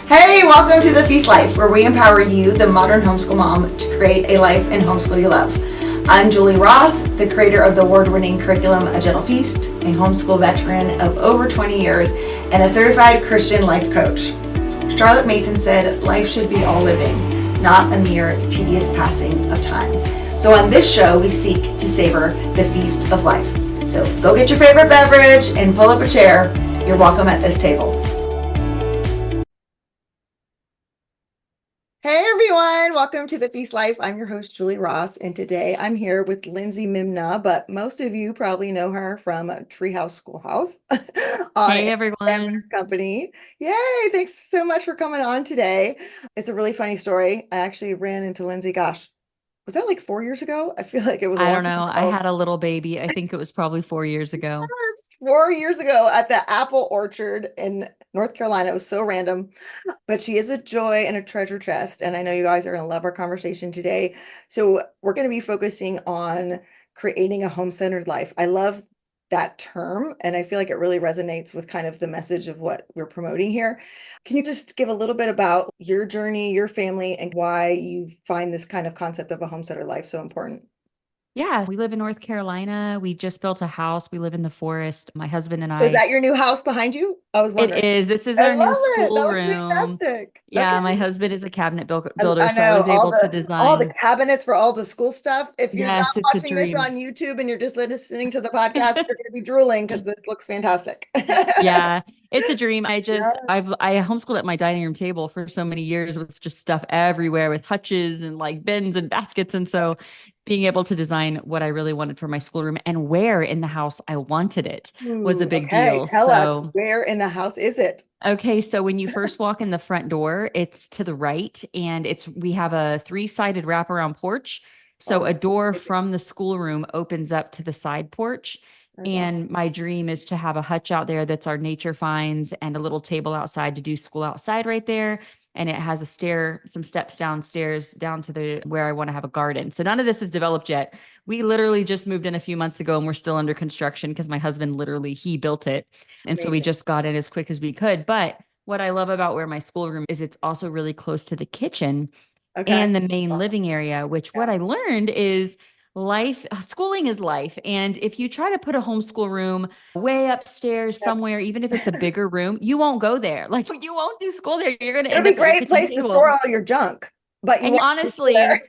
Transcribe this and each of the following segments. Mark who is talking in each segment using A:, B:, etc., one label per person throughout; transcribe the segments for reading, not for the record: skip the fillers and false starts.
A: Hey, welcome to The Feast Life, where we empower you, the modern homeschool mom, to create a life and homeschool you love. I'm Julie Ross, the creator of the award-winning curriculum A Gentle Feast, a homeschool veteran of over 20 years, and a certified Christian life coach. Charlotte Mason said, life should be all living, not a mere tedious passing of time. So on this show, we seek to savor the feast of life. So go get your favorite beverage and pull up a chair. You're welcome at this table. Hey everyone, welcome to The Feast Life. I'm your host, Julie Ross, and today I'm here with Lyndsey Mimnagh, but most of you probably know her from Treehouse Schoolhouse on
B: Hey
A: Instagram
B: everyone.
A: company. Yay, thanks so much for coming on today. It's a really funny story. I actually ran into Lyndsey, gosh, was that like 4 years ago? I feel like it was a
B: I
A: long
B: don't
A: time
B: know. I
A: ago.
B: had a little baby. I think it was probably 4 years ago.
A: 4 years ago at the Apple Orchard in North Carolina. It was so random. But she is a joy and a treasure chest. And I know you guys are going to love our conversation today. So we're going to be focusing on creating a home-centered life. I love that term, and I feel like it really resonates with kind of the message of what we're promoting here. Can you just give a little bit about your journey, your family, and why you find this kind of concept of a home-centered life so important?
B: Yeah, we live in North Carolina. We just built a house. We live in the forest. My husband and
A: Was
B: I,
A: that your new house behind you? I was
B: it
A: wondering.
B: is, this is
A: I
B: our new
A: love it. That looks
B: schoolroom.
A: fantastic. Okay.
B: Yeah, my husband is a cabinet
A: I,
B: builder,
A: I
B: so I
A: know
B: was
A: all
B: able to
A: the
B: design.
A: cabinets for all the school stuff. If you're not
B: Yes, it's a
A: watching this
B: dream.
A: on YouTube and you're just listening to the podcast, you're going to be drooling because this looks fantastic.
B: Yeah, it's a dream.
A: Yeah.
B: I homeschooled at my dining room table for so many years with just stuff everywhere with hutches and like bins and baskets. And so being able to design what I really wanted for my schoolroom and where in the house I wanted it was a
A: Ooh,
B: big
A: okay,
B: deal.
A: tell us,
B: So,
A: where in the house is it?
B: okay, so when you first walk in the front door, it's to the right and we have a three-sided wraparound porch. So
A: Oh,
B: a door from the schoolroom opens up to the side porch.
A: that's awesome.
B: And my dream is to have a hutch out there that's our nature finds and a little table outside to do school outside right there. And it has some steps downstairs down to the where I want to have a garden. So none of this is developed yet. We literally just moved in a few months ago and we're still under construction because my husband literally he built it. And so we
A: Amazing.
B: just got in as quick as we could. But what I love about where my schoolroom is it's also really close to the kitchen
A: Okay.
B: and the main
A: Awesome.
B: living area, which what
A: Yeah.
B: I learned is schooling is life. And if you try to put a homeschool room way upstairs
A: Yep.
B: somewhere, even if it's a bigger room, you won't go there. Like you won't do school there. You're going to
A: It'll
B: end
A: be a
B: up at the
A: great
B: kitchen
A: place to store
B: table.
A: all your junk, but you
B: And
A: won't do school
B: honestly,
A: there.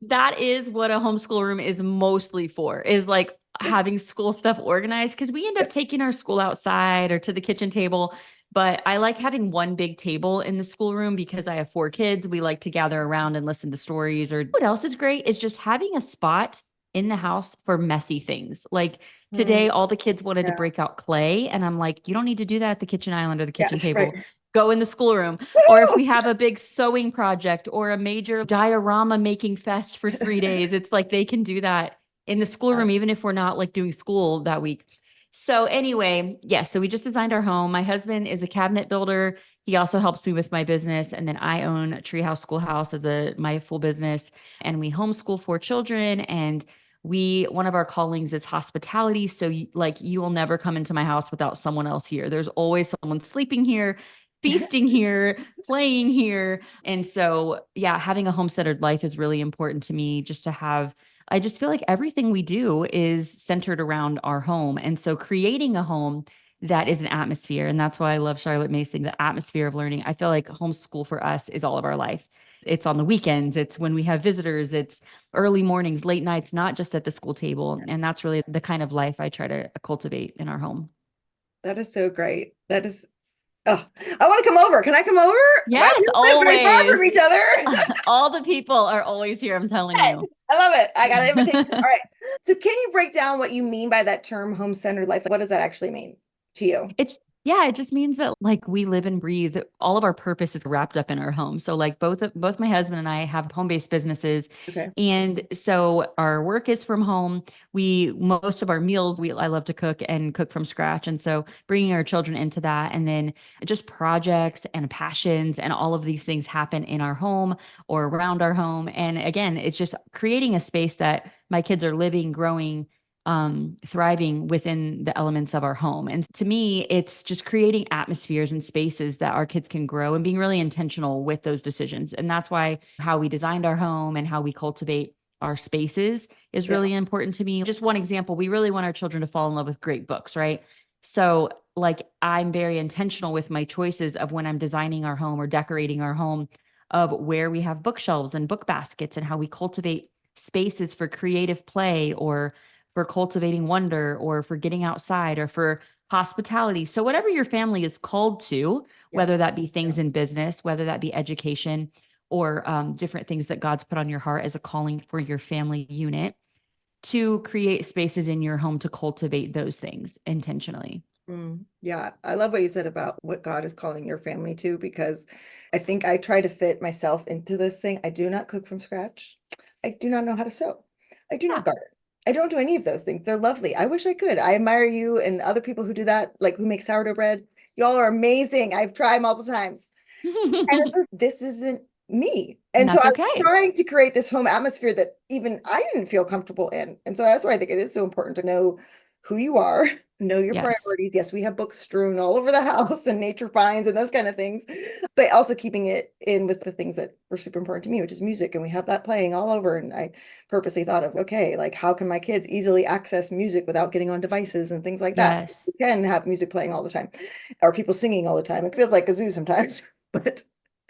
B: that is what a homeschool room is mostly for, is like having school stuff organized because we end up
A: Yes.
B: taking our school outside or to the kitchen table. But I like having one big table in the schoolroom because I have four kids. We like to gather around and listen to stories. Or what else is great is just having a spot in the house for messy things. Like
A: Mm,
B: today, all the kids wanted to
A: yeah.
B: break out clay. And I'm like, you don't need to do that at the kitchen island or the kitchen
A: Yes. Right.
B: table. Go in the schoolroom. Or if we
A: Woo!
B: have a big sewing project or a major diorama making fest for 3 days, it's like they can do that in the schoolroom, even if we're not like doing school that week. So anyway, yes, so we just designed our home. My husband is a cabinet builder. He also helps me with my business. And then I own Treehouse Schoolhouse as my full business. And we homeschool four children. And one of our callings is hospitality. So like you will never come into my house without someone else here. There's always someone sleeping here, feasting here, playing here. And so, yeah, having a home-centered life is really important to me just to have. I just feel like everything we do is centered around our home. And so creating a home that is an atmosphere. And that's why I love Charlotte Mason, the atmosphere of learning. I feel like homeschool for us is all of our life. It's on the weekends, it's when we have visitors, it's early mornings, late nights, not just at the school table. And that's really the kind of life I try to cultivate in our home.
A: That is so great. That is, oh, I want to come over. Can I come over? Wow,
B: Yes,
A: we don't live very far
B: always.
A: from each other.
B: All the people are always here, I'm telling you.
A: I love it. I got an invitation. All right. So can you break down what you mean by that term home-centered life? What does that actually mean to you?
B: It's yeah, it just means that like we live and breathe. All of our purpose is wrapped up in our home. So like both my husband and I have home-based businesses,
A: Okay.
B: and so our work is from home. We most of our meals I love to cook and cook from scratch, and so bringing our children into that, and then just projects and passions and all of these things happen in our home or around our home. And again, it's just creating a space that my kids are living, growing, thriving within the elements of our home. And to me, it's just creating atmospheres and spaces that our kids can grow and being really intentional with those decisions. And that's why how we designed our home and how we cultivate our spaces is
A: Yeah.
B: really important to me. Just one example, we really want our children to fall in love with great books, right? So, like, I'm very intentional with my choices of when I'm designing our home or decorating our home, of where we have bookshelves and book baskets and how we cultivate spaces for creative play or for cultivating wonder or for getting outside or for hospitality. So, whatever your family is called to, whether
A: Yes.
B: that be things
A: Yeah.
B: in business, whether that be education, or different things that God's put on your heart as a calling for your family unit, to create spaces in your home to cultivate those things intentionally.
A: Yeah, I love what you said about what God is calling your family to, because I think I try to fit myself into this thing. I do not cook from scratch. I do not know how to sew. I do not garden. I don't do any of those things. They're lovely. I wish I could. I admire you and other people who do that, like who make sourdough bread. Y'all are amazing. I've tried multiple times. And
B: And
A: this isn't me. And so
B: that's
A: I was
B: okay.
A: trying to create this home atmosphere that even I didn't feel comfortable in. And so that's why I think it is so important to know who you are, know your
B: Yes.
A: priorities. Yes, we have books strewn all over the house and nature finds and those kind of things, but also keeping it in with the things that were super important to me, which is music. And we have that playing all over. And I purposely thought of, okay, like how can my kids easily access music without getting on devices and things like that? So
B: Yes.
A: we can have music playing all the time or people singing all the time. It feels like a zoo sometimes, but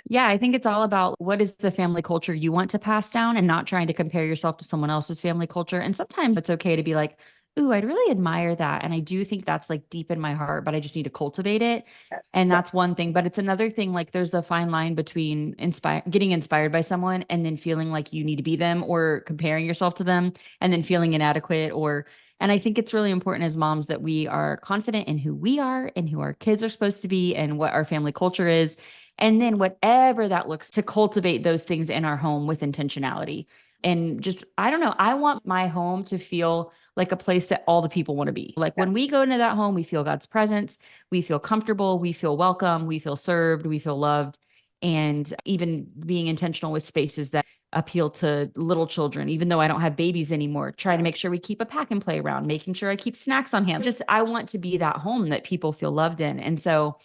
B: Yeah, I think it's all about what is the family culture you want to pass down and not trying to compare yourself to someone else's family culture. And sometimes it's okay to be like, ooh, I'd really admire that. And I do think that's like deep in my heart, but I just need to cultivate it.
A: yes,
B: And
A: right.
B: that's one thing. But it's another thing, like there's a fine line between getting inspired by someone and then feeling like you need to be them or comparing yourself to them and then feeling inadequate and I think it's really important as moms that we are confident in who we are and who our kids are supposed to be and what our family culture is. And then whatever that looks to cultivate those things in our home with intentionality. And just, I don't know, I want my home to feel like a place that all the people want to be. Like when
A: Yes.
B: we go into that home, we feel God's presence, we feel comfortable, we feel welcome, we feel served, we feel loved. And even being intentional with spaces that appeal to little children, even though I don't have babies anymore, trying to make sure we keep a pack and play around, making sure I keep snacks on hand. Just, I want to be that home that people feel loved in. And so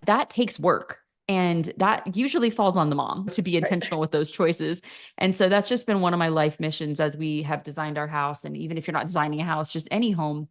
B: that takes work. And that usually falls on the mom to be
A: Right.
B: intentional with those choices. And so that's just been one of my life missions as we have designed our house. And even if you're not designing a house, just any home,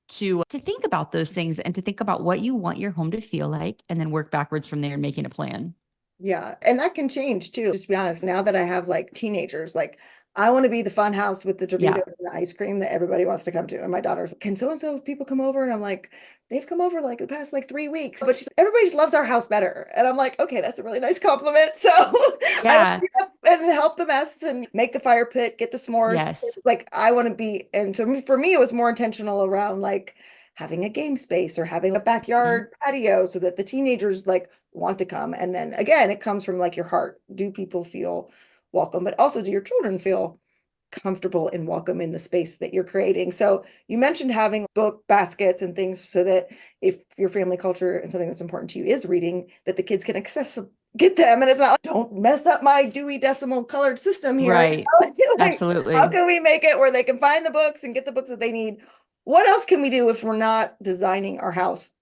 B: to think about those things and to think about what you want your home to feel like and then work backwards from there and making a plan.
A: Yeah. And that can change too. Just to be honest, now that I have like teenagers, like I want to be the fun house with the
B: Yeah.
A: Doritos and the ice cream that everybody wants to come to. And my daughter's like, can so and so people come over? And I'm like, they've come over like the past like 3 weeks. But she's everybody just loves our house better. And I'm like, okay, that's a really nice compliment. So I want to
B: Yeah.
A: get up and help the mess and make the fire pit, get the s'mores.
B: Yes.
A: Like I want to be, and so for me, it was more intentional around like having a game space or having a
B: Mhm.
A: backyard patio so that the teenagers like want to come. And then again, it comes from like your heart. Do people feel welcome? But also, do your children feel comfortable and welcome in the space that you're creating? So you mentioned having book baskets and things so that if your family culture and something that's important to you is reading, that the kids can access get them. And it's not like, don't mess up my Dewey Decimal colored system here.
B: Right.
A: Like, how
B: Absolutely.
A: can we make it where they can find the books and get the books that they need? What else can we do if we're not designing our house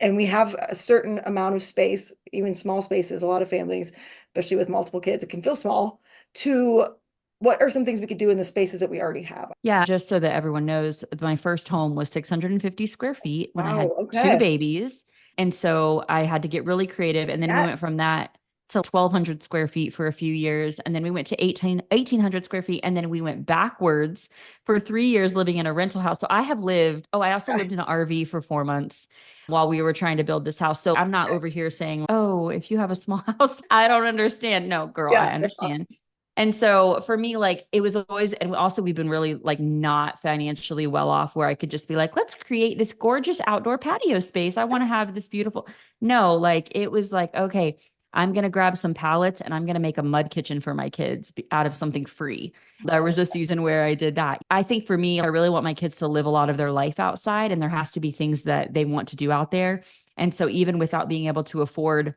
A: and we have a certain amount of space, even small spaces, a lot of families, especially with multiple kids, it can feel small, to what are some things we could do in the spaces that we already have?
B: Yeah. Just so that everyone knows, my first home was 650 square feet when I had
A: Wow,
B: two
A: okay.
B: babies. And so I had to get really creative. And then we went
A: Yes.
B: from that to 1,200 square feet for a few years. And then we went to 1,800 square feet. And then we went backwards for 3 years living in a rental house. So I have lived, oh, I also lived in an RV for 4 months while we were trying to build this house. So I'm not over here saying, oh, if you have a small house, I don't understand. No, girl, I
A: Yeah, that's awesome.
B: understand. And so for me, like it was always, and also we've been really like not financially well off where I could just be like, let's create this gorgeous outdoor patio space. I want to have this beautiful. No, like it was like, okay, I'm going to grab some pallets and I'm going to make a mud kitchen for my kids out of something free. There was a season where I did that. I think for me, I really want my kids to live a lot of their life outside, and there has to be things that they want to do out there. And so even without being able to afford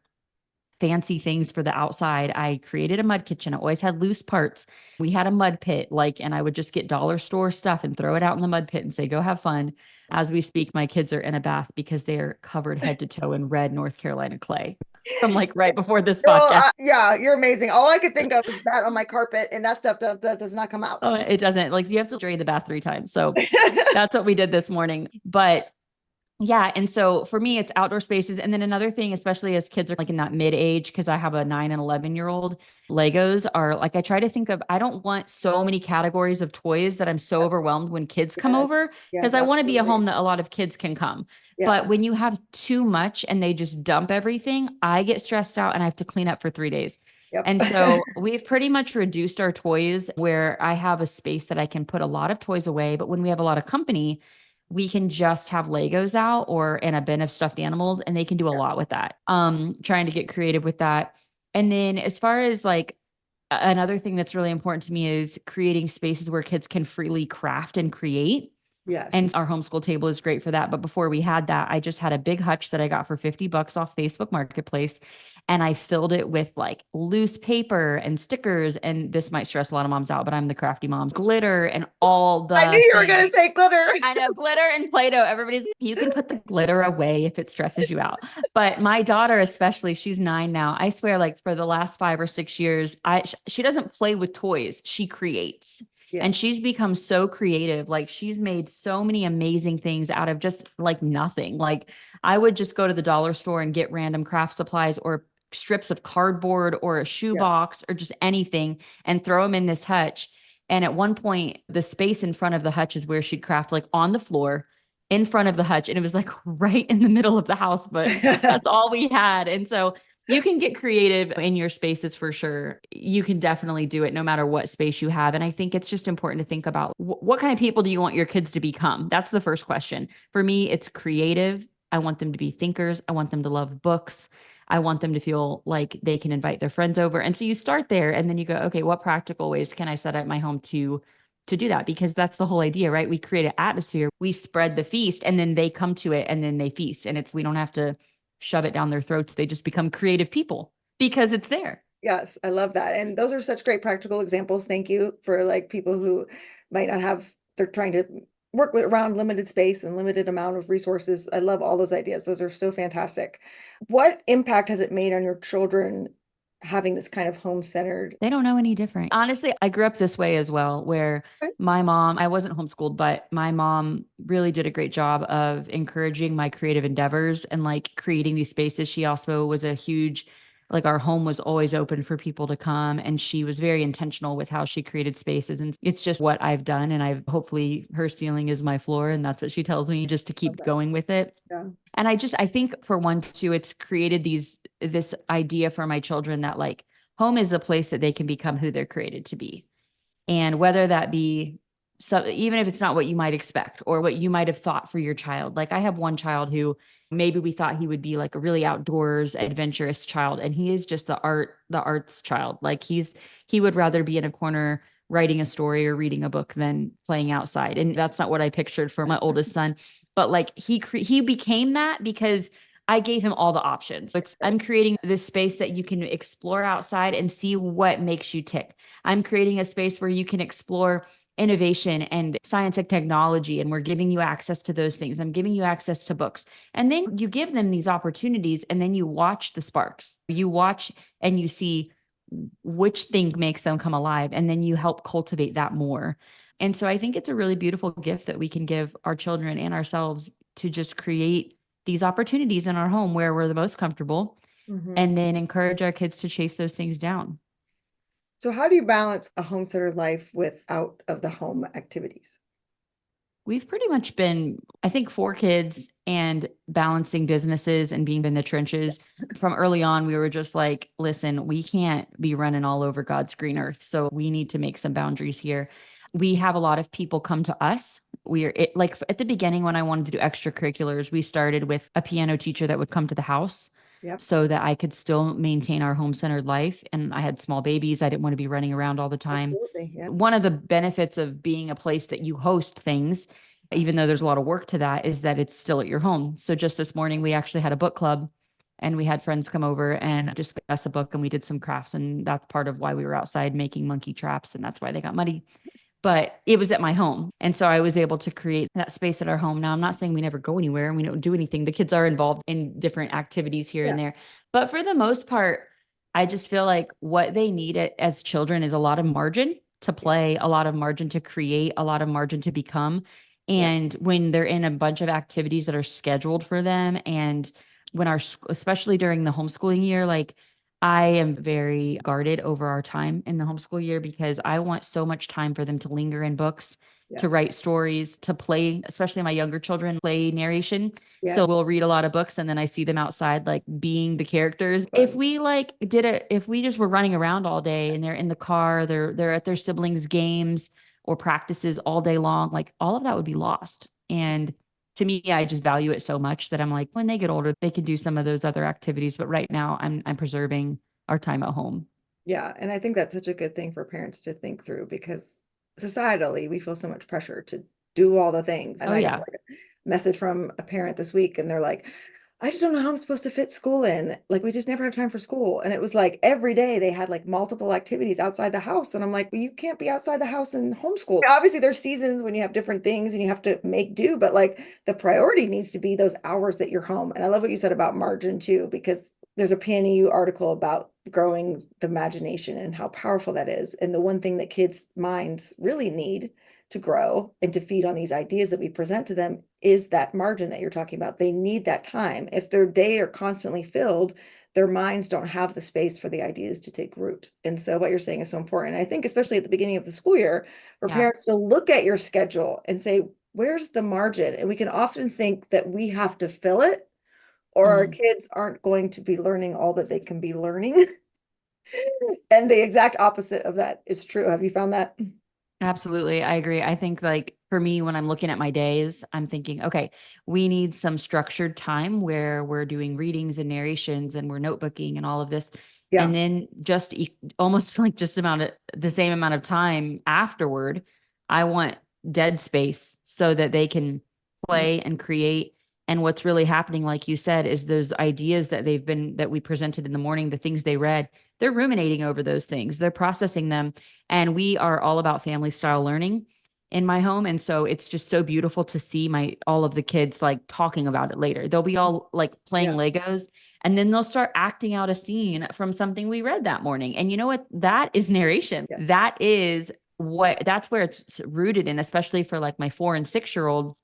B: fancy things for the outside. I created a mud kitchen. I always had loose parts. We had a mud pit, and I would just get dollar store stuff and throw it out in the mud pit and say, go have fun. As we speak, my kids are in a bath because they're covered head to toe in red North Carolina clay. From right before this
A: Girl,
B: podcast.
A: yeah, you're amazing. All I could think of is that on my carpet, and that stuff that does not come out.
B: Oh, it doesn't. You have to drain the bath 3 times. So that's what we did this morning. But yeah. And so for me, it's outdoor spaces. And then another thing, especially as kids are in that mid age, because I have a 9 and 11-year-old, Legos are I try to think of, I don't want so many categories of toys that I'm so overwhelmed when kids come over, because I want to be a home that a lot of kids can come.
A: Yeah.
B: But when you have too much and they just dump everything, I get stressed out and I have to clean up for 3 days.
A: Yep.
B: And so we've pretty much reduced our toys where I have a space that I can put a lot of toys away. But when we have a lot of company, we can just have Legos out or in a bin of stuffed animals, and they can do a lot with that. Trying to get creative with that. And then as far as another thing that's really important to me is creating spaces where kids can freely craft and create.
A: Yes.
B: And our homeschool table is great for that. But before we had that, I just had a big hutch that I got for $50 off Facebook Marketplace. And I filled it with loose paper and stickers. And this might stress a lot of moms out, but I'm the crafty mom. Glitter and all the
A: I knew you were going to say glitter.
B: I know, glitter and Play-Doh. You can put the glitter away if it stresses you out. But my daughter, especially, she's 9 now. I swear, for the last 5 or 6 years, she doesn't play with toys. She creates. Yeah. And she's become so creative. She's made so many amazing things out of just nothing. I would just go to the dollar store and get random craft supplies or strips of cardboard or a shoebox or just anything and throw them in this hutch. And at one point, the space in front of the hutch is where she'd craft on the floor in front of the hutch. And it was right in the middle of the house, but that's all we had. And so you can get creative in your spaces for sure. You can definitely do it no matter what space you have. And I think it's just important to think about what kind of people do you want your kids to become? That's the first question. For me, it's creative. I want them to be thinkers. I want them to love books. I want them to feel like they can invite their friends over. And so you start there and then you go, okay, what practical ways can I set up my home to do that? Because that's the whole idea, right? We create an atmosphere, we spread the feast, and then they come to it and then they feast. And we don't have to shove it down their throats. They just become creative people because it's there.
A: Yes, I love that. And those are such great practical examples. Thank you for people who might not have, they're trying to work around limited space and limited amount of resources. I love all those ideas. Those are so fantastic. What impact has it made on your children having this kind of home-centered?
B: They don't know any different. Honestly, I grew up this way as well, where my mom, I wasn't homeschooled, but my mom really did a great job of encouraging my creative endeavors and creating these spaces. She also was a huge, our home was always open for people to come. And she was very intentional with how she created spaces. And it's just what I've done. And hopefully her ceiling is my floor. And that's what she tells me, just to keep going with it. Yeah. And I think for one, too, it's created this idea for my children that home is a place that they can become who they're created to be. And whether that be, so even if it's not what you might expect or what you might have thought for your child. I have one child who maybe we thought he would be a really outdoors, adventurous child. And he is just the arts child. He would rather be in a corner writing a story or reading a book than playing outside. And that's not what I pictured for my oldest son. But he became that because I gave him all the options. I'm creating this space that you can explore outside and see what makes you tick. I'm creating a space where you can explore innovation and science and technology, and we're giving you access to those things. I'm giving you access to books. And then you give them these opportunities, and then you watch the sparks. You watch and you see which thing makes them come alive, and then you help cultivate that more. And so I think it's a really beautiful gift that we can give our children and ourselves to just create these opportunities in our home where we're the most comfortable, and then encourage our kids to chase those things down.
A: So how do you balance a home-centered life with out of the home activities?
B: We've pretty much been, I think, 4 kids and balancing businesses and being in the trenches. From early on, we were just listen, we can't be running all over God's green earth. So we need to make some boundaries here. We have a lot of people come to us. At the beginning, when I wanted to do extracurriculars, we started with a piano teacher that would come to the house. Yep. So that I could still maintain our home-centered life. And I had small babies. I didn't want to be running around all the time.
A: Absolutely. Yep.
B: One of the benefits of being a place that you host things, even though there's a lot of work to that, is that it's still at your home. So just this morning, we actually had a book club and we had friends come over and discuss a book, and we did some crafts, and that's part of why we were outside making monkey traps, and that's why they got muddy. But it was at my home. And so I was able to create that space at our home. Now, I'm not saying we never go anywhere and we don't do anything. The kids are involved in different activities here and there. But for the most part, I just feel like what they need as children is a lot of margin to play, a lot of margin to create, a lot of margin to become. And when they're in a bunch of activities that are scheduled for them, and when especially during the homeschooling year, like I am very guarded over our time in the homeschool year because I want so much time for them to linger in books, to write stories, to play, especially my younger children play narration. So we'll read a lot of books and then I see them outside, like being the characters. If we if we just were running around all day and they're in the car, they're at their siblings' games or practices all day long, like all of that would be lost. And to me, I just value it so much that I'm like, when they get older, they can do some of those other activities. But right now I'm preserving our time at home.
C: Yeah. And I think that's such a good thing for parents to think through, because societally we feel so much pressure to do all the things. And I got like a message from a parent this week, and they're like, I just don't know how I'm supposed to fit school in. Like, we just never have time for school. And it was like every day they had like multiple activities outside the house. And I'm like, well, you can't be outside the house and homeschool. Obviously, there's seasons when you have different things and you have to make do, but like the priority needs to be those hours that you're home. And I love what you said about margin too, because there's a PNEU article about growing the imagination and how powerful that is. And the one thing that kids' minds really need to grow and to feed on these ideas that we present to them is that margin that you're talking about. They need that time. If their day are constantly filled, their minds don't have the space for the ideas to take root. And so what you're saying is so important. I think especially at the beginning of the school year, for parents to look at your schedule and say, where's the margin? And we can often think that we have to fill it, or our kids aren't going to be learning all that they can be learning. And the exact opposite of that is true. Have you found that?
B: Absolutely. I agree. I think like for me, when I'm looking at my days, I'm thinking, okay, we need some structured time where we're doing readings and narrations and we're notebooking and all of this. And then just almost like just the same amount of time afterward, I want dead space so that they can play and create. And what's really happening, like you said, is those ideas that we presented in the morning, the things they read, they're ruminating over those things. They're processing them. And we are all about family style learning in my home. And so it's just so beautiful to see all of the kids like talking about it later. They'll be all like playing Legos, and then they'll start acting out a scene from something we read that morning. And you know what? That is narration. That's where it's rooted in, especially for like my 4 and 6-year-old.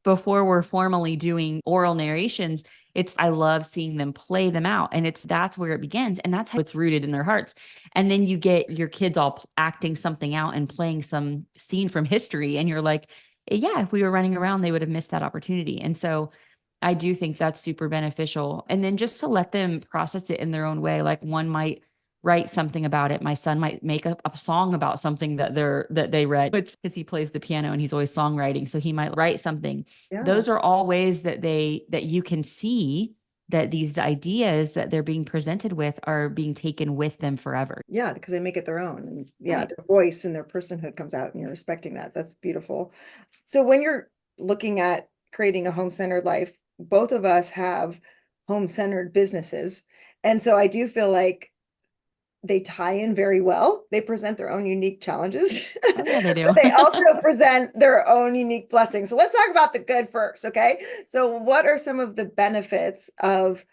B: Before we're formally doing oral narrations, I love seeing them play them out. And that's where it begins. And that's how it's rooted in their hearts. And then you get your kids all acting something out and playing some scene from history. And you're like, yeah, if we were running around, they would have missed that opportunity. And so I do think that's super beneficial. And then just to let them process it in their own way, like one might write something about it. My son might make a song about something that they read. It's because he plays the piano and he's always songwriting. So he might write something. Those are all ways that you can see that these ideas that they're being presented with are being taken with them forever.
C: Yeah, because they make it their own. And their voice and their personhood comes out, and you're respecting that. That's beautiful. So when you're looking at creating a home-centered life, both of us have home-centered businesses. And so I do feel like they tie in very well. They present their own unique challenges.
B: Oh, yeah, they do.
C: But they also present their own unique blessings. So let's talk about the good first, okay? So what are some of the benefits of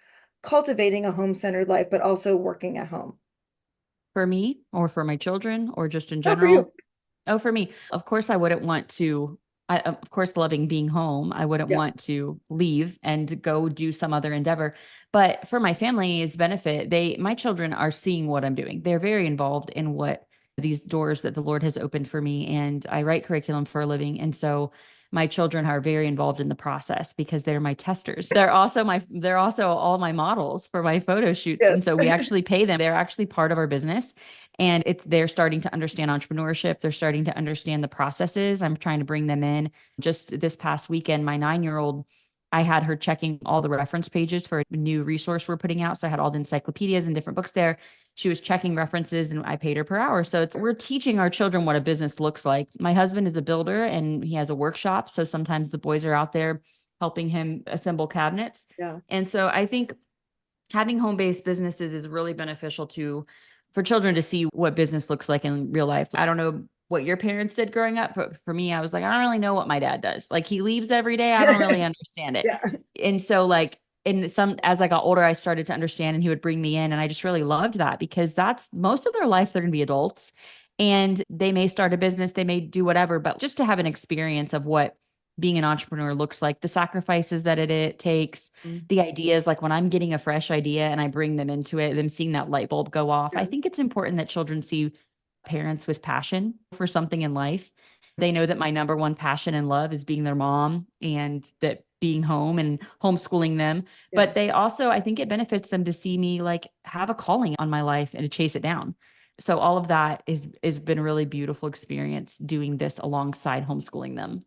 C: cultivating a home-centered life, but also working at home?
B: For me, or for my children, or just in
C: Oh, for
B: general?
C: you.
B: Oh, for me. Of course, I wouldn't want to, of course, loving being home, I wouldn't want to leave and go do some other endeavor. But for my family's benefit, my children are seeing what I'm doing. They're very involved in what these doors that the Lord has opened for me. And I write curriculum for a living. And so my children are very involved in the process because they're my testers. They're also all my models for my photo shoots. And so we actually pay them. They're actually part of our business. And they're starting to understand entrepreneurship. They're starting to understand the processes. I'm trying to bring them in. Just this past weekend, my 9-year-old, I had her checking all the reference pages for a new resource we're putting out. So I had all the encyclopedias and different books there. She was checking references and I paid her per hour. So we're teaching our children what a business looks like. My husband is a builder and he has a workshop. So sometimes the boys are out there helping him assemble cabinets. And so I think having home-based businesses is really beneficial for children to see what business looks like in real life. I don't know what your parents did growing up, but for me, I was like, I don't really know what my dad does. Like he leaves every day. I don't really understand it.
C: Yeah.
B: And so like as I got older, I started to understand, and he would bring me in, and I just really loved that, because that's most of their life. They're going to be adults, and they may start a business, they may do whatever, but just to have an experience of what being an entrepreneur looks like, the sacrifices that it takes, the ideas, like when I'm getting a fresh idea and I bring them into it, them seeing that light bulb go off. I think it's important that children see parents with passion for something in life. They know that my number one passion and love is being their mom, and that being home and homeschooling them.
C: Yeah.
B: But they also, I think it benefits them to see me like have a calling on my life and to chase it down. So all of that is been a really beautiful experience doing this alongside homeschooling them.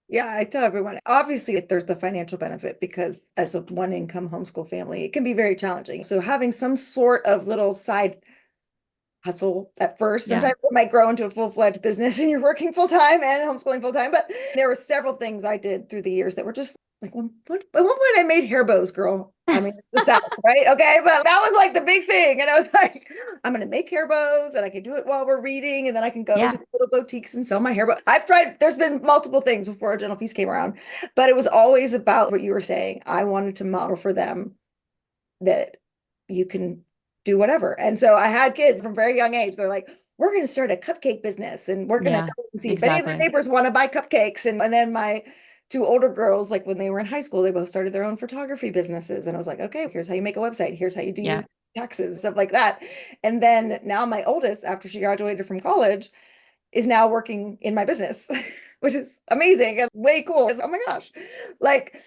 C: Yeah, I tell everyone, obviously there's the financial benefit, because as a one income homeschool family, it can be very challenging. So having some sort of little side hustle at first, sometimes it might grow into a full-fledged business and you're working full-time and homeschooling full-time. But there were several things I did through the years that were just like, at one point I made hair bows, girl. I mean, it's the South, right? Okay. But that was like the big thing. And I was like, I'm going to make hair bows, and I can do it while we're reading. And then I can go to the little boutiques and sell my hair bow. I've tried, there's been multiple things before Gentle Feast came around, but it was always about what you were saying. I wanted to model for them that you can do whatever. And so I had kids from very young age. They're like, we're going to start a cupcake business, and we're going to go and see if any of the neighbors want to buy cupcakes. And then my two older girls, like when they were in high school, they both started their own photography businesses. And I was like, okay, here's how you make a website. Here's how you do your taxes, stuff like that. And then now my oldest, after she graduated from college, is now working in my business, which is amazing and way cool. Oh my gosh. Like,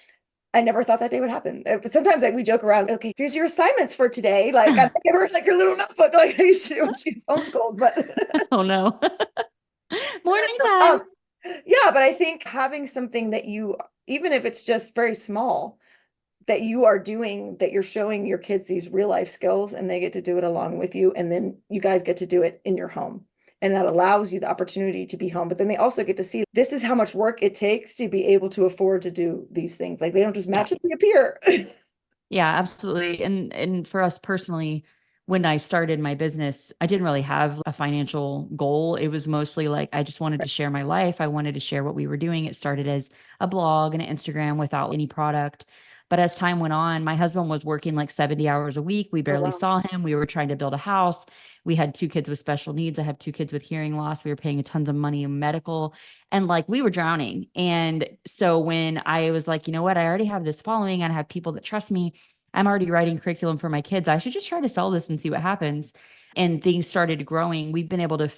C: I never thought that day would happen. Sometimes we joke around, okay, here's your assignments for today. Like I give her like your little notebook, like I used to do when she was homeschooled, but
B: oh no. Morning time.
C: Yeah, but I think having something that you, even if it's just very small, that you are doing, that you're showing your kids these real life skills, and they get to do it along with you. And then you guys get to do it in your home. And that allows you the opportunity to be home. But then they also get to see this is how much work it takes to be able to afford to do these things. Like they don't just magically appear.
B: Yeah, absolutely. And for us personally, when I started my business, I didn't really have a financial goal. It was mostly like I just wanted to share my life. I wanted to share what we were doing. It started as a blog and an Instagram without any product. But as time went on, my husband was working like 70 hours a week. We barely saw him. We were trying to build a house. We had 2 kids with special needs. I have 2 kids with hearing loss. We were paying tons of money in medical, and like we were drowning. And so when I was like, you know what, I already have this following and I have people that trust me. I'm already writing curriculum for my kids. I should just try to sell this and see what happens. And things started growing. We've been able to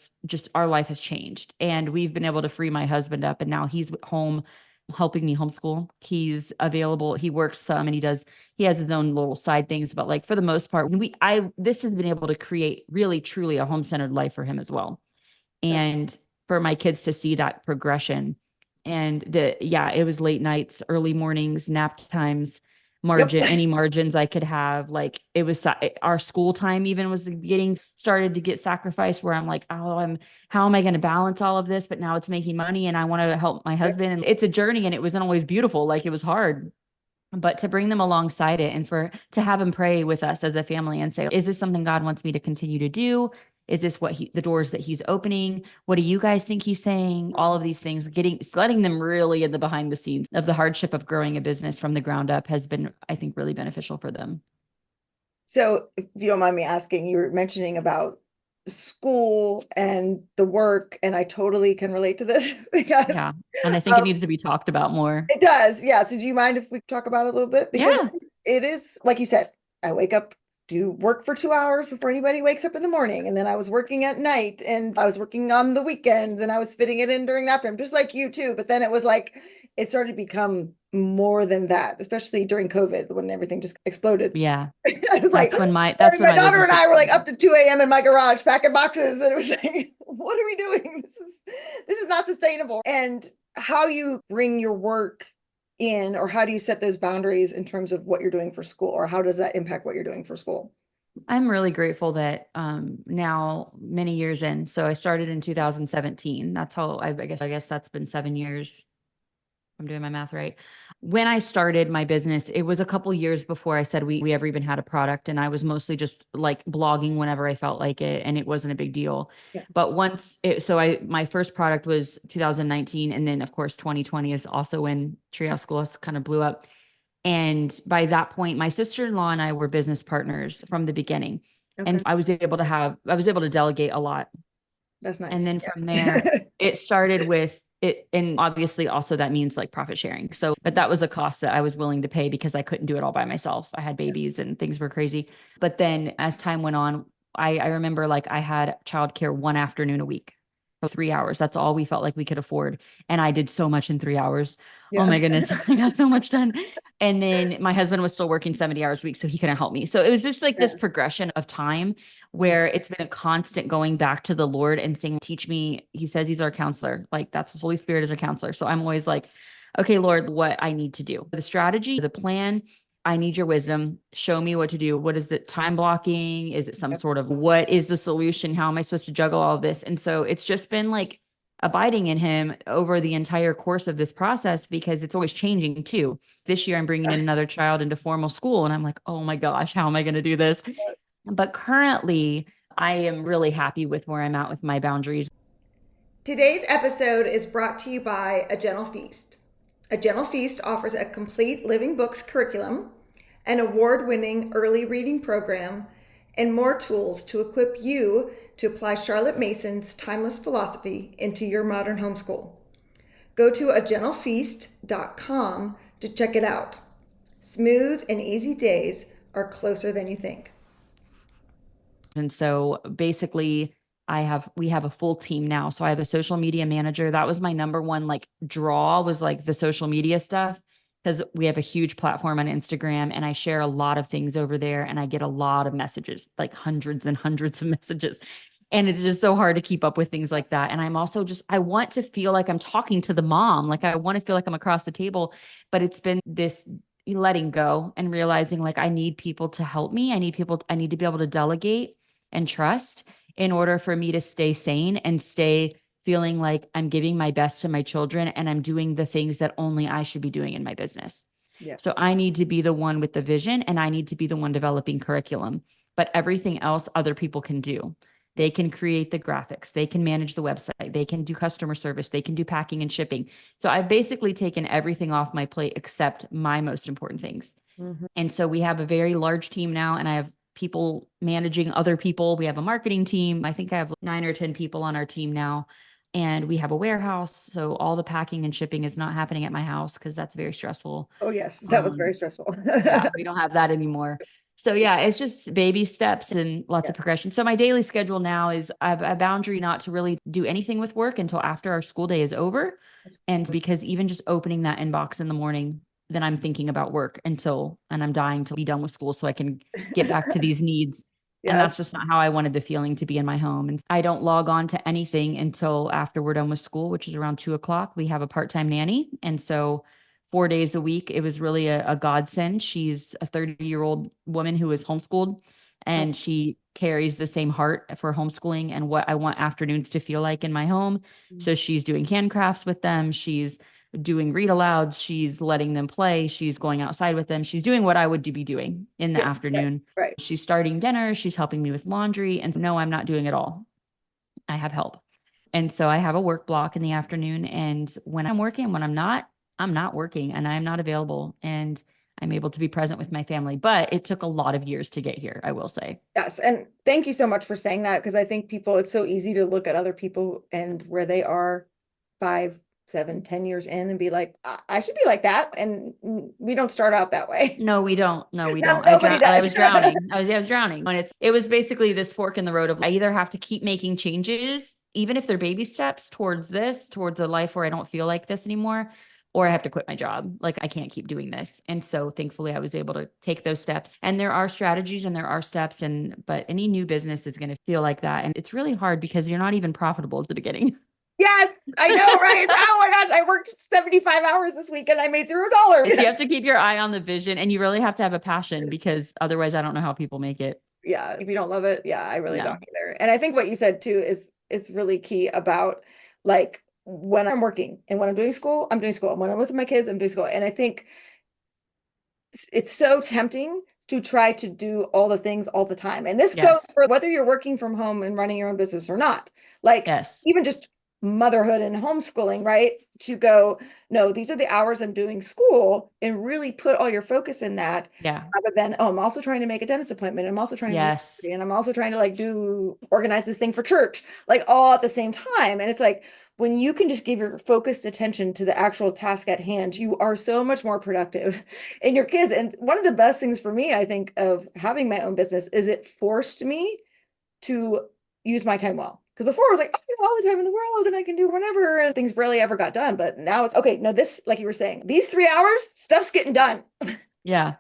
B: our life has changed, and we've been able to free my husband up. And now he's home helping me homeschool. He's available. He works some, and he has his own little side things, but like for the most part, this has been able to create really, truly a home-centered life for him as well. And for my kids to see that progression, and it was late nights, early mornings, nap times, any margins I could have. Like it was our school time even was started to get sacrificed, where I'm like, oh, how am I going to balance all of this? But now it's making money and I want to help my husband. And it's a journey, and it wasn't always beautiful. Like it was hard, but to bring them alongside it, and to have them pray with us as a family and say, is this something God wants me to continue to do? Is this the doors that he's opening? What do you guys think he's saying? All of these things, letting them really in the behind the scenes of the hardship of growing a business from the ground up has been, I think, really beneficial for them.
C: So if you don't mind me asking, you were mentioning about school and the work, and I totally can relate to this because
B: and I think it needs to be talked about more.
C: It does. Yeah. So do you mind if we talk about it a little bit? Because it is, like you said, I wake up, do work for 2 hours before anybody wakes up in the morning. And then I was working at night, and I was working on the weekends, and I was fitting it in during nap time, just like you too. But then it was like, it started to become more than that, especially during COVID when everything just exploded.
B: Yeah.
C: That's when my daughter and I were like up to 2 a.m. in my garage packing boxes. And it was like, what are we doing? This is not sustainable. And how you bring your work in, or how do you set those boundaries in terms of what you're doing for school, or how does that impact what you're doing for school?
B: I'm really grateful that now many years in, so I started in 2017. That's how I guess that's been 7 years. I'm doing my math right. when I started my business, it was a couple years before I said we ever even had a product. And I was mostly just like blogging whenever I felt like it. And it wasn't a big deal.
C: Yeah.
B: But my first product was 2019. And then of course, 2020 is also when Treehouse Schoolhouse kind of blew up. And by that point, my sister-in-law and I were business partners from the beginning.
C: Okay.
B: And I was able to delegate a lot.
C: That's nice.
B: And then from there, it started with it. And obviously also that means like profit sharing. So, but that was a cost that I was willing to pay because I couldn't do it all by myself. I had babies and things were crazy. But then as time went on, I remember like I had childcare one afternoon a week for 3 hours. That's all we felt like we could afford. And I did so much in 3 hours.
C: Yeah.
B: Oh my goodness. I got so much done. And then my husband was still working 70 hours a week, so he couldn't help me. So it was just like this progression of time where it's been a constant going back to the Lord and saying, teach me. He says he's our counselor. Like that's the Holy Spirit is our counselor. So I'm always like, okay, Lord, what I need to do, the strategy, the plan, I need your wisdom. Show me what to do. What is the time blocking? Is it some sort of, what is the solution? How am I supposed to juggle all of this? And so it's just been like abiding in him over the entire course of this process, because it's always changing too. This year, I'm bringing in another child into formal school and I'm like, oh my gosh, how am I going to do this? But currently I am really happy with where I'm at with my boundaries.
A: Today's episode is brought to you by A Gentle Feast. A Gentle Feast offers a complete living books curriculum, an award-winning early reading program, and more tools to equip you to apply Charlotte Mason's timeless philosophy into your modern homeschool. Go to agentlefeast.com to check it out. Smooth and easy days are closer than you think.
B: And so basically we have a full team now. So I have a social media manager. That was my number one like draw, was like the social media stuff, because we have a huge platform on Instagram and I share a lot of things over there and I get a lot of messages, like hundreds and hundreds of messages. And it's just so hard to keep up with things like that. And I'm also I want to feel like I'm talking to the mom. Like I want to feel like I'm across the table, but it's been this letting go and realizing like I need people to help me. I need to be able to delegate and trust in order for me to stay sane and stay feeling like I'm giving my best to my children and I'm doing the things that only I should be doing in my business.
C: Yes.
B: So I need to be the one with the vision and I need to be the one developing curriculum, but everything else other people can do. They can create the graphics, they can manage the website, they can do customer service, they can do packing and shipping. So I've basically taken everything off my plate except my most important things.
C: Mhm.
B: And so we have a very large team now and I have people managing other people. We have a marketing team. I think I have 9 or 10 people on our team now. And we have a warehouse. So all the packing and shipping is not happening at my house because that's very stressful.
C: Oh yes, that was very stressful.
B: Yeah, we don't have that anymore. So yeah, it's just baby steps and lots of progression. So my daily schedule now is I have a boundary not to really do anything with work until after our school day is over. And because even just opening that inbox in the morning, then I'm thinking about work and I'm dying to be done with school so I can get back to these needs. And that's just not how I wanted the feeling to be in my home. And I don't log on to anything until after we're done with school, which is around 2:00. We have a part-time nanny. And so 4 days a week, it was really a godsend. She's a 30-year-old woman who is homeschooled and she carries the same heart for homeschooling and what I want afternoons to feel like in my home. So she's doing handcrafts with them. She's doing read alouds. She's letting them play. She's going outside with them. She's doing what I would be doing in the afternoon.
C: Right.
B: She's starting dinner. She's helping me with laundry. And no, I'm not doing it all. I have help. And so I have a work block in the afternoon. And when I'm working, when I'm not working and I'm not available and I'm able to be present with my family. But it took a lot of years to get here, I will say.
C: Yes. And thank you so much for saying that, because I think it's so easy to look at other people and where they are 5, 7, 10 years in and be like, I should be like that. And we don't start out that way.
B: No, we don't. No, we don't.
C: Nobody does.
B: I was drowning. I was drowning. And it was basically this fork in the road of I either have to keep making changes, even if they're baby steps towards a life where I don't feel like this anymore, or I have to quit my job. Like I can't keep doing this. And so thankfully I was able to take those steps, and there are strategies and there are steps, but any new business is going to feel like that. And it's really hard because you're not even profitable at the beginning.
C: Yes, I know, right? Oh my gosh, I worked 75 hours this week and I made $0.
B: So you have to keep your eye on the vision, and you really have to have a passion, because otherwise I don't know how people make it.
C: Yeah, if you don't love it, I really don't either. And I think what you said too is really key about like when I'm working and when I'm doing school, I'm doing school. And when I'm with my kids, I'm doing school. And I think it's so tempting to try to do all the things all the time. And this goes for whether you're working from home and running your own business or not. Like even just motherhood and homeschooling, right? To go, no, these are the hours I'm doing school, and really put all your focus in that. Rather than, oh, I'm also trying to make a dentist appointment. I'm also trying to and I'm also trying to like organize this thing for church, like all at the same time. And it's like, when you can just give your focused attention to the actual task at hand, you are so much more productive in your kids. And one of the best things for me, I think, of having my own business is it forced me to use my time well. Because before I was like, oh, I have all the time in the world and I can do whatever, and things rarely ever got done. But now it's okay. No, this, like you were saying, these 3 hours, stuff's getting done.
B: Yeah.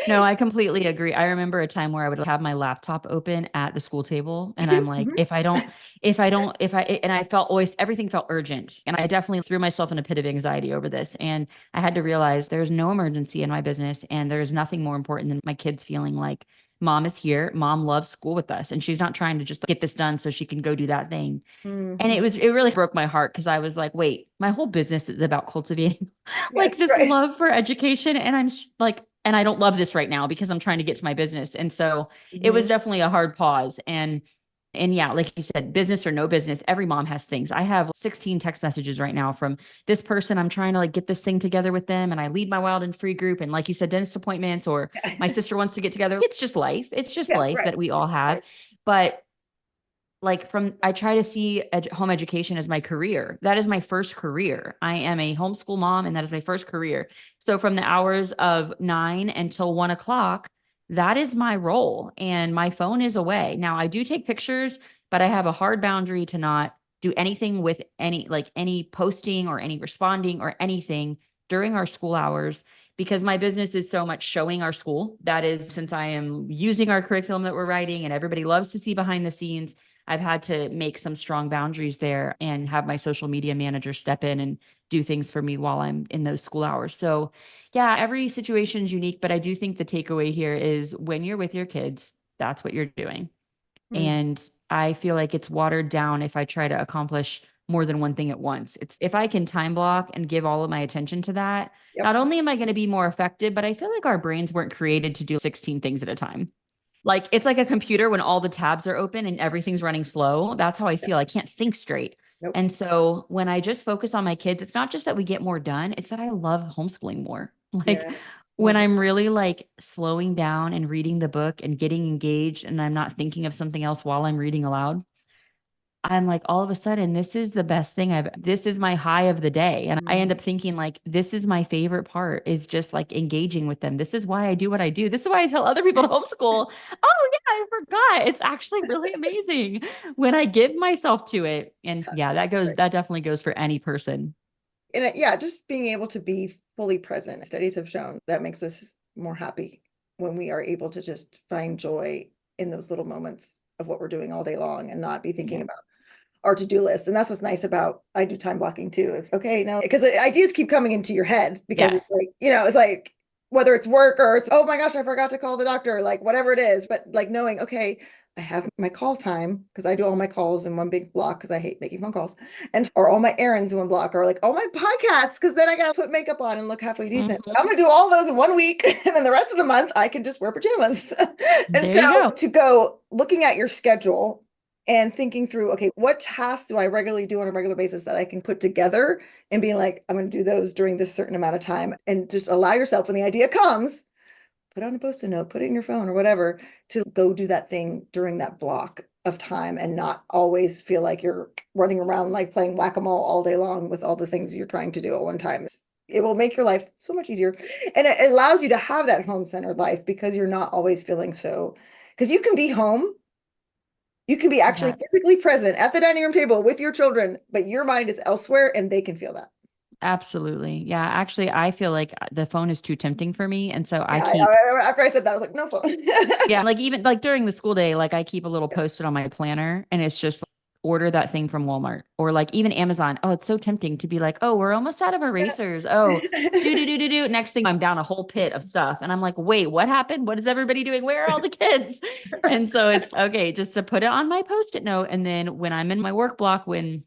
B: No, I completely agree. I remember a time where I would have my laptop open at the school table, and I'm like, and I felt always, everything felt urgent. And I definitely threw myself in a pit of anxiety over this. And I had to realize there's no emergency in my business, and there's nothing more important than my kids feeling like mom is here. Mom loves school with us, and she's not trying to just get this done so she can go do that thing. And it really broke my heart, because I was like, wait, my whole business is about cultivating like this love for education. And I'm like, and I don't love this right now because I'm trying to get to my business. And so it was definitely a hard pause. And yeah, like you said, business or no business, every mom has things. I have 16 text messages right now from this person. I'm trying to like get this thing together with them. And I lead my wild and free group. And like you said, dentist appointments, or my sister wants to get together. It's just life. It's just life that we all have. But like I try to see home education as my career. That is my first career. I am a homeschool mom, and that is my first career. So from the hours of 9 until 1 o'clock, that is my role, and my phone is away. Now I do take pictures, but I have a hard boundary to not do anything with any posting or any responding or anything during our school hours, because my business is so much showing our school. That is, since I am using our curriculum that we're writing and everybody loves to see behind the scenes, I've had to make some strong boundaries there and have my social media manager step in and do things for me while I'm in those school hours. So yeah, every situation is unique, but I do think the takeaway here is when you're with your kids, that's what you're doing. And I feel like it's watered down if I try to accomplish more than one thing at once. It's if I can time block and give all of my attention to that, not only am I going to be more effective, but I feel like our brains weren't created to do 16 things at a time. Like it's like a computer when all the tabs are open and everything's running slow. That's how I feel. I can't think straight. And so when I just focus on my kids, it's not just that we get more done, it's that I love homeschooling more. Like when I'm really like slowing down and reading the book and getting engaged, and I'm not thinking of something else while I'm reading aloud, I'm like, all of a sudden, this is the best thing this is my high of the day. And I end up thinking like, this is my favorite part, is just like engaging with them. This is why I do what I do. This is why I tell other people to homeschool. Oh yeah, I forgot. It's actually really amazing when I give myself to it. And that definitely goes for any person.
C: And just being able to be fully present. Studies have shown that makes us more happy when we are able to just find joy in those little moments of what we're doing all day long and not be thinking about our to-do list. And that's what's nice about, I do time blocking too. Because ideas keep coming into your head, because it's like, it's like, whether it's work or it's, oh my gosh, I forgot to call the doctor, like whatever it is, but like knowing, okay, I have my call time, because I do all my calls in one big block because I hate making phone calls, or all my errands in one block, or like all my podcasts, because then I got to put makeup on and look halfway decent. So I'm going to do all those in 1 week. And then the rest of the month, I can just wear pajamas. To go looking at your schedule and thinking through, okay, what tasks do I regularly do on a regular basis that I can put together, and being like, I'm going to do those during this certain amount of time, and just allow yourself, when the idea comes, put on a Post-it note, put it in your phone or whatever, to go do that thing during that block of time, and not always feel like you're running around like playing whack-a-mole all day long with all the things you're trying to do at one time. It will make your life so much easier. And it allows you to have that home-centered life, because you're not always feeling because you can be home. You can be actually physically present at the dining room table with your children, but your mind is elsewhere, and they can feel that.
B: Absolutely. Yeah. Actually, I feel like the phone is too tempting for me. And so
C: after I said that, I was like, no phone.
B: Yeah. Like even like during the school day, like I keep a little Post-it on my planner, and it's just order that thing from Walmart, or like even Amazon. Oh, it's so tempting to be like, oh, we're almost out of erasers. Oh, do. Next thing, I'm down a whole pit of stuff. And I'm like, wait, what happened? What is everybody doing? Where are all the kids? And so it's okay, just to put it on my Post-it note. And then when I'm in my work block, when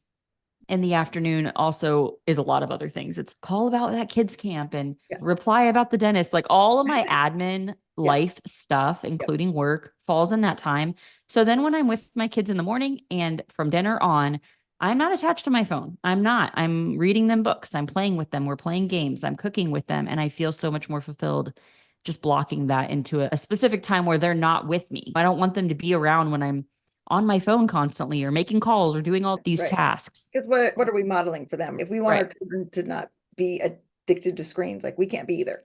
B: in the afternoon also is a lot of other things. It's call about that kids camp and reply about the dentist. Like all of my admin life stuff, including work, falls in that time. So then when I'm with my kids in the morning and from dinner on, I'm not attached to my phone. I'm reading them books. I'm playing with them. We're playing games. I'm cooking with them. And I feel so much more fulfilled just blocking that into a specific time where they're not with me. I don't want them to be around when I'm on my phone constantly or making calls or doing all these tasks.
C: Because what are we modeling for them? If we want our children to not be addicted to screens, like we can't be either.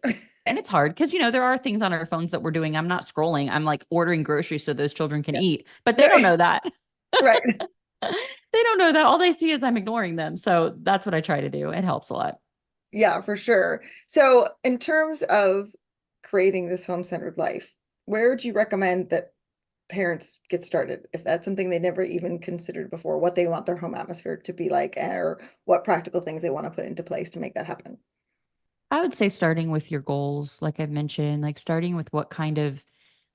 B: And it's hard because, there are things on our phones that we're doing. I'm not scrolling. I'm like ordering groceries so those children can eat, but they don't know that.
C: Right.
B: They don't know that. All they see is I'm ignoring them. So that's what I try to do. It helps a lot.
C: Yeah, for sure. So in terms of creating this home-centered life, where would you recommend that parents get started if that's something they never even considered before, what they want their home atmosphere to be like, or what practical things they want to put into place to make that happen?
B: I would say starting with your goals, like I've mentioned, like starting with what kind of,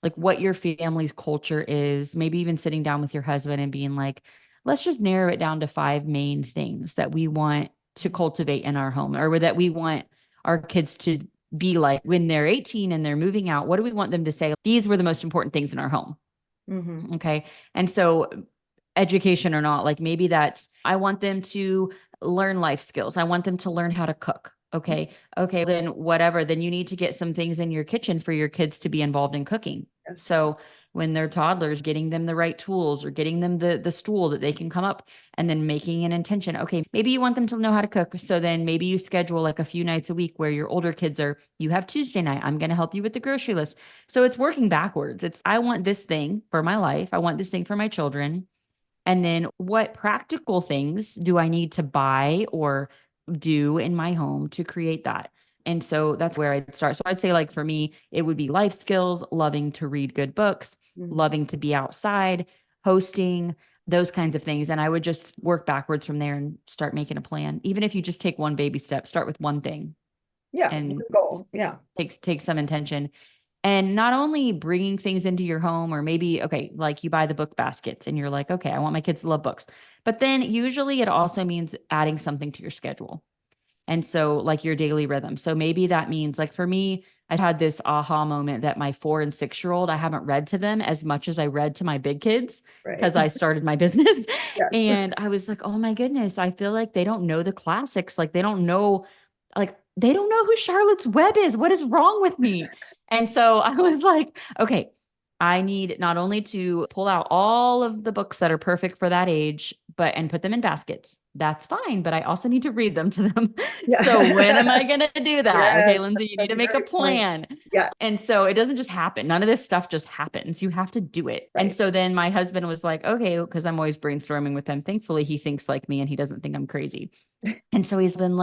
B: like what your family's culture is, maybe even sitting down with your husband and being like, let's just narrow it down to 5 main things that we want to cultivate in our home or that we want our kids to be like when they're 18 and they're moving out. What do we want them to say? These were the most important things in our home.
C: Mm-hmm.
B: Okay. And so education or not, like maybe that's, I want them to learn life skills. I want them to learn how to cook. Okay. Okay. Then whatever, then you need to get some things in your kitchen for your kids to be involved in cooking.
C: Yes.
B: So when they're toddlers, getting them the right tools or getting them the stool that they can come up and then making an intention. Okay. Maybe you want them to know how to cook. So then maybe you schedule like a few nights a week where your older kids you have Tuesday night. I'm going to help you with the grocery list. So it's working backwards. I want this thing for my life. I want this thing for my children. And then what practical things do I need to buy or do in my home to create that? And so that's where I'd start. So I'd say like for me, it would be life skills, loving to read good books, loving to be outside, hosting, those kinds of things. And I would just work backwards from there and start making a plan. Even if you just take one baby step, start with one thing.
C: Yeah.
B: And
C: goal. Yeah.
B: Take some intention. And not only bringing things into your home or maybe, okay, like you buy the book baskets and you're like, okay, I want my kids to love books. But then usually it also means adding something to your schedule. And so like your daily rhythm. So maybe that means like for me, I had this aha moment that my 4 and 6-year-old, I haven't read to them as much as I read to my big kids because I started my business. And I was like, oh my goodness, I feel like they don't know the classics. Like they don't know who Charlotte's Web is. What is wrong with me? And so I was like, okay, I need not only to pull out all of the books that are perfect for that age, and put them in baskets. That's fine. But I also need to read them to them. Yeah. So when am I going to do that? Yes, okay, Lyndsey, you need to make a plan.
C: Yeah.
B: And so it doesn't just happen. None of this stuff just happens. You have to do it. Right. And so then my husband was like, okay, because I'm always brainstorming with him. Thankfully, he thinks like me and he doesn't think I'm crazy. And so he's been,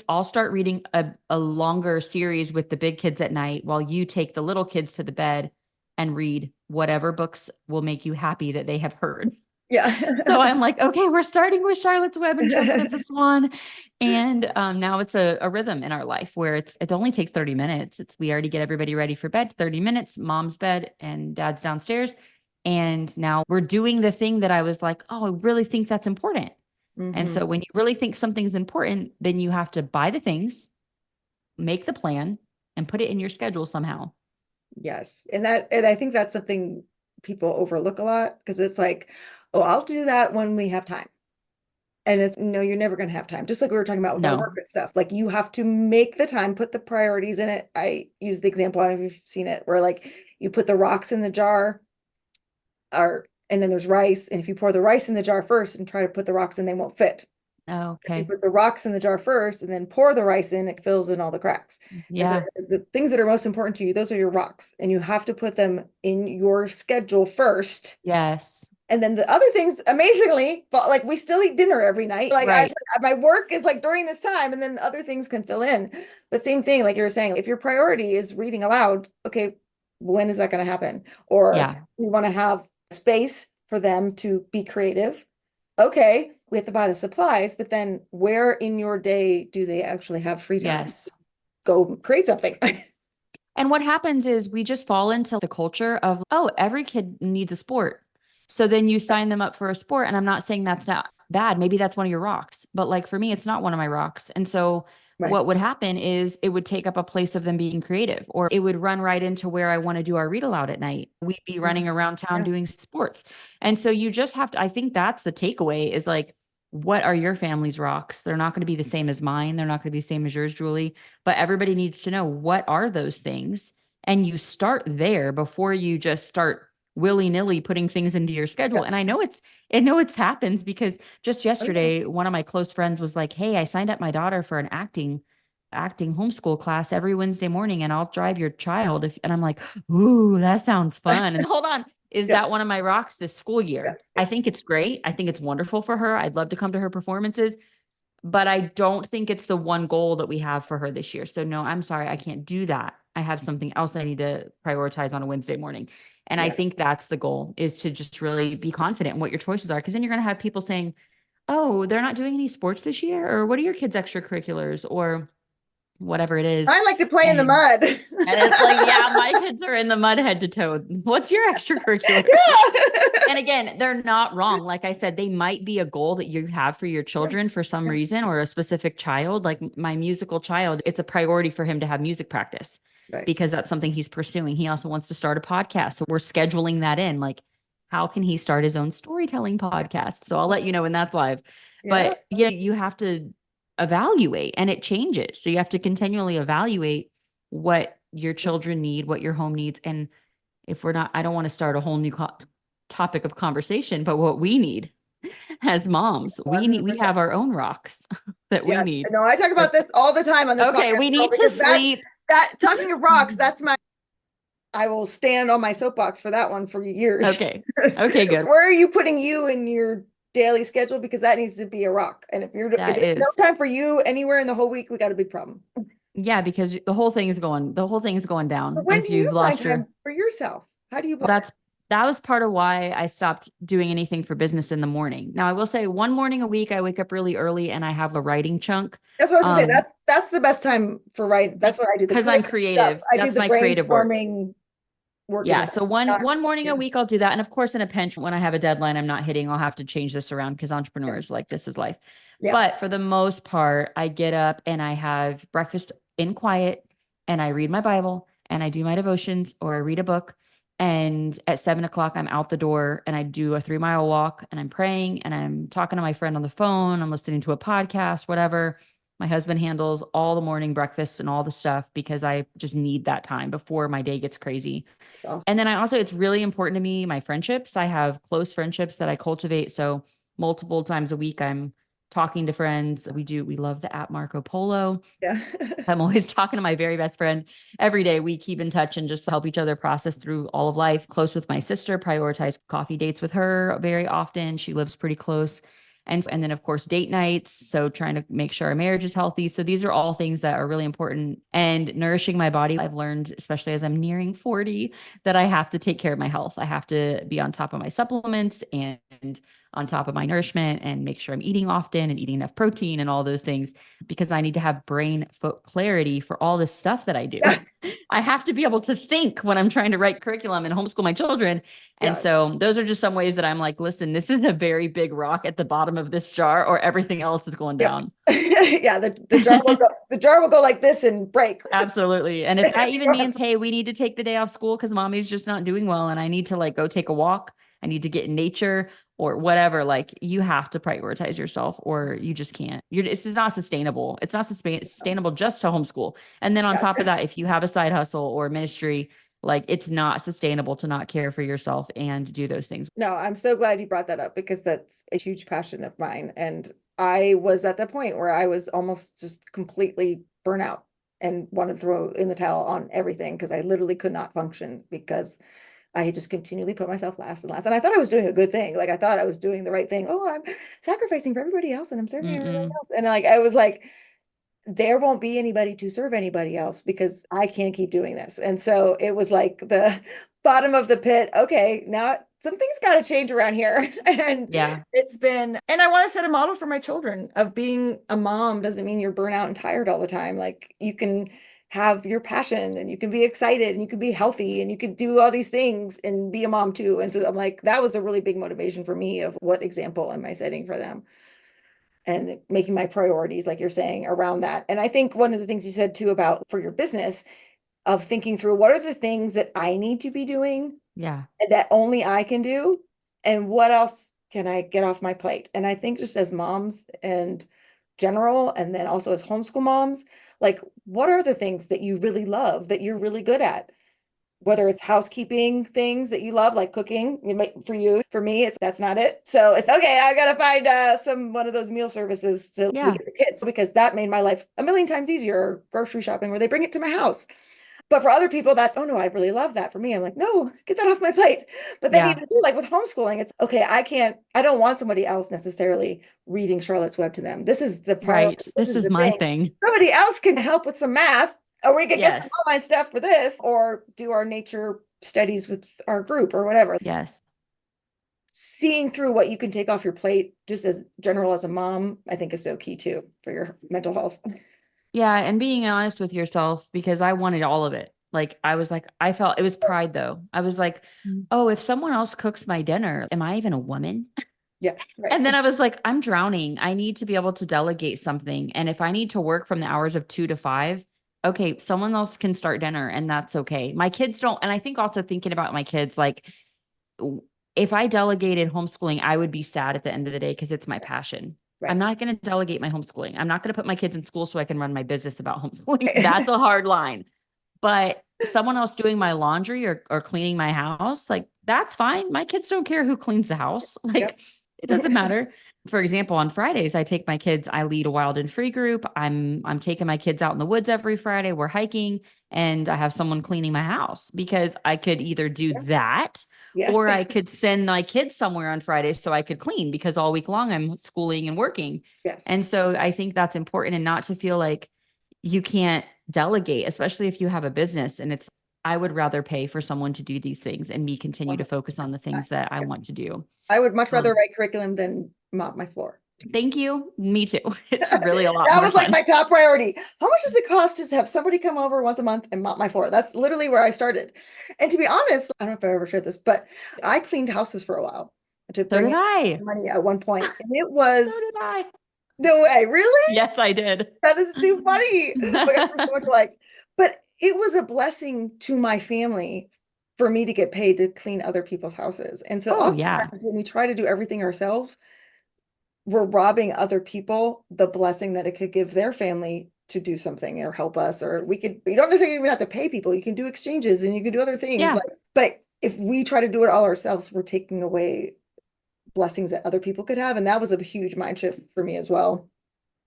B: I'll start reading a longer series with the big kids at night while you take the little kids to the bed and read whatever books will make you happy that they have heard.
C: Yeah.
B: So I'm like, okay, we're starting with Charlotte's Web and Children of the Swan. And now it's a rhythm in our life where it only takes 30 minutes. We already get everybody ready for bed, 30 minutes, mom's bed and dad's downstairs. And now we're doing the thing that I was like, oh, I really think that's important. Mm-hmm. And so when you really think something's important, then you have to buy the things, make the plan, and put it in your schedule somehow.
C: Yes. And I think that's something people overlook a lot because it's like, oh, I'll do that when we have time. And it's no, you're never going to have time. Just like we were talking about with our work and stuff. Like you have to make the time, put the priorities in it. I use the example, I don't know if you've seen it, where like you put the rocks in the jar and then there's rice. And if you pour the rice in the jar first and try to put the rocks in, they won't fit.
B: Oh, okay.
C: If you put the rocks in the jar first and then pour the rice in, it fills in all the cracks.
B: Yeah.
C: So the things that are most important to you, those are your rocks. And you have to put them in your schedule first.
B: Yes.
C: And then the other things, amazingly, but like we still eat dinner every night. Like
B: right.
C: My work is like during this time, and then other things can fill in. The same thing, like you were saying, if your priority is reading aloud, okay, when is that going to happen? Or we want to have space for them to be creative. Okay, we have to buy the supplies, but then where in your day do they actually have free time?
B: Yes.
C: Go create something.
B: And what happens is we just fall into the culture of, oh, every kid needs a sport. So then you sign them up for a sport. And I'm not saying that's not bad. Maybe that's one of your rocks. but like for me, it's not one of my rocks. And so what would happen is it would take up a place of them being creative, or it would run right into where I want to do our read aloud at night. We'd be running around town doing sports. And so you just have to, I think that's the takeaway is like, what are your family's rocks? They're not going to be the same as mine. They're not going to be the same as yours, Julie, but everybody needs to know what are those things. And you start there before you just start willy-nilly putting things into your schedule. And I know it's happens because just yesterday, one of my close friends was like, hey, I signed up my daughter for an acting homeschool class every Wednesday morning, and I'll drive your child. And I'm like, ooh, that sounds fun. And hold on. Is that one of my rocks this school year?
C: Yes.
B: I think it's great. I think it's wonderful for her. I'd love to come to her performances, but I don't think it's the one goal that we have for her this year. So no, I'm sorry, I can't do that. I have something else I need to prioritize on a Wednesday morning. And I think that's the goal, is to just really be confident in what your choices are. Because then you're going to have people saying, oh, they're not doing any sports this year, or what are your kids' extracurriculars, or whatever it is.
C: I like to play in the mud.
B: And it's like, yeah, my kids are in the mud head to toe. What's your extracurricular? And again, they're not wrong. Like I said, they might be a goal that you have for your children for some reason, or a specific child. Like my musical child, it's a priority for him to have music practice because that's something he's pursuing. He also wants to start a podcast. So we're scheduling that in. Like, how can he start his own storytelling podcast? So I'll let you know when that's live. But yeah, you have to evaluate, and it changes. So you have to continually evaluate what your children need, what your home needs. And if we're not, I don't want to start a whole new topic of conversation, but what we need as moms, we have our own rocks that we need.
C: No, I talk about this all the time on this podcast.
B: We need to sleep.
C: Talking of rocks, I will stand on my soapbox for that one for years.
B: Okay, good.
C: Where are you putting you in your daily schedule? Because that needs to be a rock. And if there's no time for you anywhere in the whole week, we got a big problem.
B: Yeah, because the whole thing is going down.
C: But when do you find time for yourself? How do you?
B: That was part of why I stopped doing anything for business in the morning. Now I will say one morning a week, I wake up really early and I have a writing chunk.
C: That's what I was going to say. That's the best time for writing. That's what I do.
B: Because I'm creative. That's my creative work.
C: Yeah.
B: So one morning a week, I'll do that. And of course, in a pinch, when I have a deadline I'm not hitting, I'll have to change this around because entrepreneurs like this is life. Yeah. But for the most part, I get up and I have breakfast in quiet and I read my Bible and I do my devotions or I read a book. And at 7:00, I'm out the door and I do a 3-mile walk and I'm praying and I'm talking to my friend on the phone. I'm listening to a podcast, whatever. My husband handles all the morning breakfast and all the stuff because I just need that time before my day gets crazy. Awesome. And then it's really important to me, my friendships. I have close friendships that I cultivate. So multiple times a week, I'm talking to friends. We love the app Marco Polo. Yeah. I'm always talking to my very best friend every day. We keep in touch and just help each other process through all of life. Close with my sister, prioritize coffee dates with her very often. She lives pretty close. And then of course, date nights. So trying to make sure our marriage is healthy. So these are all things that are really important. And nourishing my body. I've learned, especially as I'm nearing 40, that I have to take care of my health. I have to be on top of my supplements and on top of my nourishment and make sure I'm eating often and eating enough protein and all those things, because I need to have brain clarity for all this stuff that I do. I have to be able to think when I'm trying to write curriculum and homeschool my children. And so those are just some ways that I'm like, listen, this is a very big rock at the bottom of this jar, or everything else is going down.
C: Yeah. The jar will go like this and break.
B: Absolutely. And if that even means, hey, we need to take the day off school because mommy's just not doing well and I need to go take a walk, I need to get in nature or whatever, you have to prioritize yourself or you just can't. It's not sustainable. It's not sustainable just to homeschool. And then on top of that, if you have a side hustle or ministry, it's not sustainable to not care for yourself and do those things.
C: No, I'm so glad you brought that up because that's a huge passion of mine. And I was at the point where I was almost just completely burnout and wanted to throw in the towel on everything because I literally could not function because I had just continually put myself last and last. And I thought I was doing a good thing. I thought I was doing the right thing. Oh, I'm sacrificing for everybody else and I'm serving everybody else. And I was like, there won't be anybody to serve anybody else because I can't keep doing this. And so it was like the bottom of the pit. Okay, now something's got to change around here. And it's been, and I want to set a model for my children of being a mom. Doesn't mean you're burnt out and tired all the time. You can have your passion and you can be excited and you can be healthy and you can do all these things and be a mom too. And so I'm like, that was a really big motivation for me of what example am I setting for them? and making my priorities, like you're saying, around that. And I think one of the things you said too about for your business of thinking through what are the things that I need to be doing
B: Yeah.
C: and that only I can do, and what else can I get off my plate? And I think just as moms and general, and then also as homeschool moms, like what are the things that you really love that you're really good at? Whether it's housekeeping things that you love, like cooking, for you, for me, that's not it. So it's okay. I gotta find one of those meal services to
B: Yeah.
C: get the kids, because that made my life a million times easier. Or grocery shopping, where they bring it to my house. But for other people, that's, oh no, I really love that. For me, I'm like, no, get that off my plate. But then
B: Yeah.
C: even too, like with homeschooling, it's okay. I don't want somebody else necessarily reading Charlotte's Web to them. This is the priority.
B: Right. This is
C: the
B: my
C: thing.
B: thing.
C: Somebody else can help with some math, or we could get some
B: Yes.
C: online stuff for this, or do our nature studies with our group or whatever.
B: Yes.
C: Seeing through what you can take off your plate, just as general as a mom, I think is so key too for your mental health.
B: Yeah. And being honest with yourself, because I wanted all of it. Like, I was like, I felt it was pride though. I was like, oh, if someone else cooks my dinner, am I even a woman?
C: Yes. Right.
B: And then I was like, I'm drowning. I need to be able to delegate something. And if I need to work from the hours of 2 to 5, okay, someone else can start dinner and that's okay. My kids don't. And I think also thinking about my kids, like if I delegated homeschooling, I would be sad at the end of the day because it's my passion.
C: Right.
B: I'm not going to delegate my homeschooling. I'm not going to put my kids in school so I can run my business about homeschooling. That's a hard line. But someone else doing my laundry or cleaning my house, like that's fine. My kids don't care who cleans the house. Like
C: Yep.
B: it doesn't matter. For example, on Fridays, I take my kids, I lead a wild and free group. I'm taking my kids out in the woods every Friday. We're hiking and I have someone cleaning my house because I could either do
C: Yes.
B: that
C: Yes.
B: or I could send my kids somewhere on Fridays so I could clean because all week long I'm schooling and working.
C: Yes.
B: And so I think that's important, and not to feel like you can't delegate, especially if you have a business. And I would rather pay for someone to do these things and me continue to focus on the things that I want to do.
C: I would much rather write curriculum than mop my floor.
B: Thank you. Me too. It's really a lot
C: That
B: more
C: was
B: fun.
C: like my top priority. How much does it cost to have somebody come over once a month and mop my floor? That's literally where I started. And to be honest, I don't know if I ever shared this, but I cleaned houses for a while to
B: So
C: bring
B: did I.
C: in money at one point. And it was,
B: So did I.
C: no way, really?
B: Yes, I did.
C: This is too funny. But it was a blessing to my family for me to get paid to clean other people's houses. And so oftentimes when we try to do everything ourselves, we're robbing other people the blessing that it could give their family to do something or help us, or you don't necessarily even have to pay people. You can do exchanges and you can do other things.
B: Yeah.
C: But if we try to do it all ourselves, we're taking away blessings that other people could have. And that was a huge mind shift for me as well.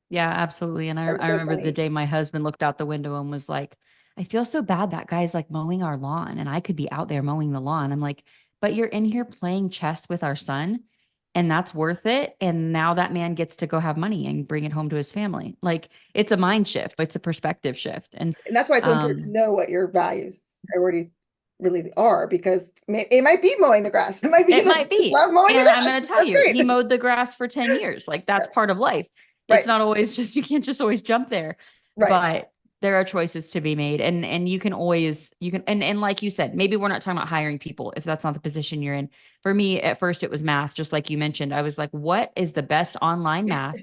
B: Yeah, absolutely. And I remember the day my husband looked out the window and was like, I feel so bad that guy's like mowing our lawn and I could be out there mowing the lawn. I'm like, but you're in here playing chess with our son and that's worth it. And now that man gets to go have money and bring it home to his family. Like it's a mind shift. It's a perspective shift. And
C: that's why it's so important to know what your values, priorities really are, because it might be mowing the grass. It might be.
B: Love mowing the grass. I'm going to tell you, he mowed the grass for 10 years. Like that's part of life. It's not always just, you can't just always jump there, but there are choices to be made. And you can always, and like you said, maybe we're not talking about hiring people if that's not the position you're in. For me, at first it was math, just like you mentioned. I was like, what is the best online math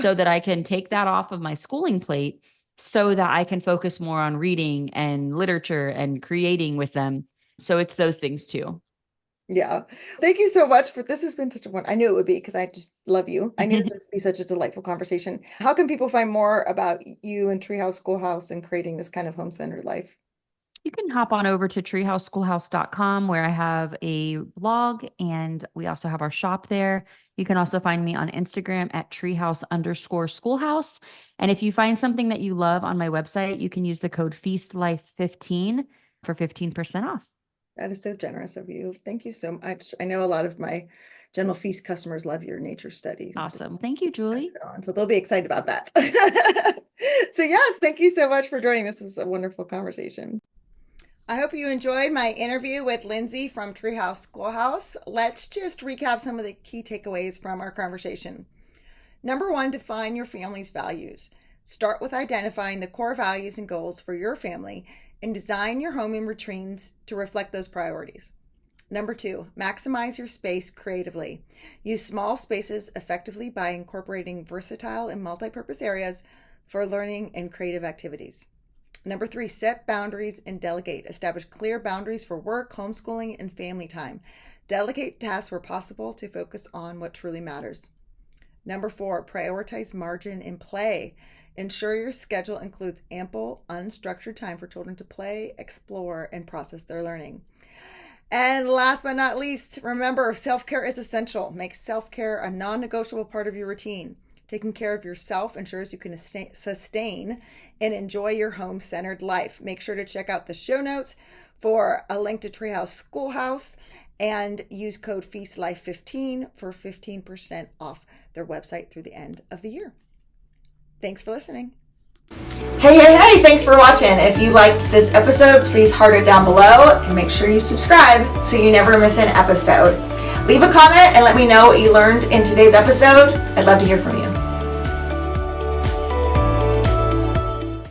B: so that I can take that off of my schooling plate so that I can focus more on reading and literature and creating with them. So it's those things too.
C: Yeah. Thank you so much this has been such a one. I knew it would be because I just love you. I knew this would be such a delightful conversation. How can people find more about you and Treehouse Schoolhouse and creating this kind of home-centered life?
B: You can hop on over to treehouseschoolhouse.com where I have a blog and we also have our shop there. You can also find me on Instagram at treehouse_schoolhouse. And if you find something that you love on my website, you can use the code FEASTLIFE15 for 15% off.
C: That is so generous of you. Thank you so much. I know a lot of my General Feast customers love your nature studies.
B: Awesome. Thank you, Julie.
C: So they'll be excited about that. So yes, thank you so much for joining. This was a wonderful conversation. I hope you enjoyed my interview with Lyndsey from Treehouse Schoolhouse. Let's just recap some of the key takeaways from our conversation. Number 1, define your family's values. Start with identifying the core values and goals for your family and design your home and routines to reflect those priorities.
A: Number 2, maximize your space creatively. Use small spaces effectively by incorporating versatile and multi-purpose areas for learning and creative activities. Number 3, set boundaries and delegate. Establish clear boundaries for work, homeschooling, and family time. Delegate tasks where possible to focus on what truly matters. Number 4, prioritize margin in play. Ensure your schedule includes ample, unstructured time for children to play, explore, and process their learning. And last but not least, remember, self-care is essential. Make self-care a non-negotiable part of your routine. Taking care of yourself ensures you can sustain and enjoy your home-centered life. Make sure to check out the show notes for a link to Treehouse Schoolhouse and use code FEASTLIFE15 for 15% off their website through the end of the year. Thanks for listening. Hey, thanks for watching. If you liked this episode, please heart it down below and make sure you subscribe so you never miss an episode. Leave a comment and let me know what you learned in today's episode. I'd love to hear from you.